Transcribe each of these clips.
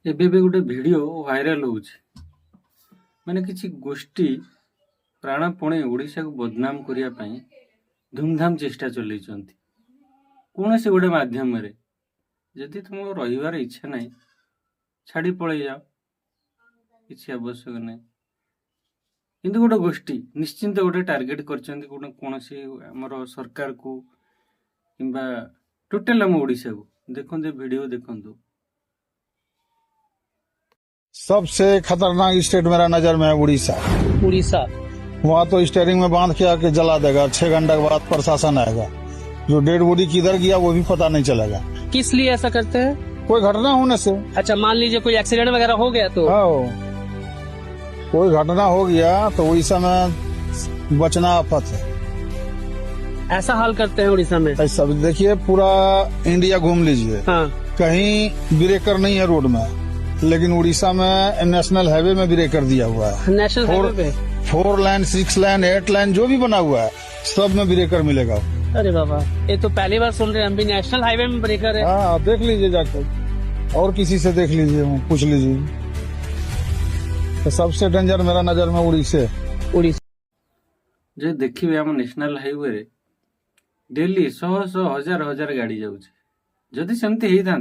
ଏବେ ବି ଗୋଟେ video viral ହଉଛି, ମାନେ କିଛି ଗୋଷ୍ଠୀ ପ୍ରାଣପଣେ ଓଡ଼ିଶାକୁ ବଦନାମ କରିବା ପାଇଁ ଧୁମଧାମ ଚେଷ୍ଟା ଚଲେଇଛନ୍ତି। କୌଣସି ଗୋଟେ ମାଧ୍ୟମରେ ଯଦି ତୁମର ରହିବାର ଇଚ୍ଛା ନାହିଁ, ଛାଡ଼ି ପଳେଇ ଯାଅ, କିଛି ଆବଶ୍ୟକ ନାହିଁ। କିନ୍ତୁ ଗୋଟେ ଗୋଷ୍ଠୀ ନିଶ୍ଚିନ୍ତ ଗୋଟେ ଟାର୍ଗେଟ କରିଛନ୍ତି କୌଣସି ଆମର ସରକାରକୁ କିମ୍ବା ଟୋଟାଲ ଆମ ଓଡ଼ିଶାକୁ। ଦେଖନ୍ତୁ ଏ ଭିଡିଓ ଦେଖନ୍ତୁ। सबसे खतरनाक स्टेट मेरा नजर में है उड़ीसा। उड़ीसा। वहाँ तो स्टेयरिंग में बांध के आके जला देगा, 6 घंटे के बाद प्रशासन आएगा। जो डेड बॉडी किधर गया वो भी पता नहीं चलेगा। किस लिए ऐसा करते हैं? कोई घटना होने से। अच्छा, मान लीजिए कोई एक्सीडेंट वगैरह हो गया तो? हाँ, कोई घटना हो गया तो उड़ीसा में बचना आफत है। ऐसा हाल करते हैं उड़ीसा में? ऐसा देखिए, पूरा इंडिया घूम लीजिए, हाँ। कहीं ब्रेकर नहीं है रोड में, लेकिन उड़ीसा में नेशनल हाईवे में ब्रेकर दिया हुआ है। नेशनल हाईवे पे 4 लाइन 6 लाइन 8 लाइन जो भी बना हुआ है सब में ब्रेकर मिलेगा। अरे बाबा, ये तो पहली बार सुन रहे हैं हम भी, नेशनल हाईवे में ब्रेकर है। हाँ, देख लीजिए जाकर, और किसी से देख लीजिए, पूछ लीजिए। तो सबसे डेंजर मेरा नजर में उड़ीसा। जे देखिए आम नेशनल हाईवे रे डेली शह शह हजार हजार गाड़ी जाऊँच। जदि सेमती होता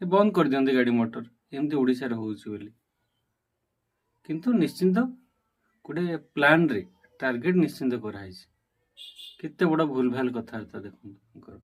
बंद कर दियंती गाड़ी मोटर, एमती ओडिशा रे होउछि बोली। किंतु निश्चिंत गोटे प्लान रे टार्गेट निश्चिंत कराई। केते बड़ा भूल भाल कथबार्ता देखो।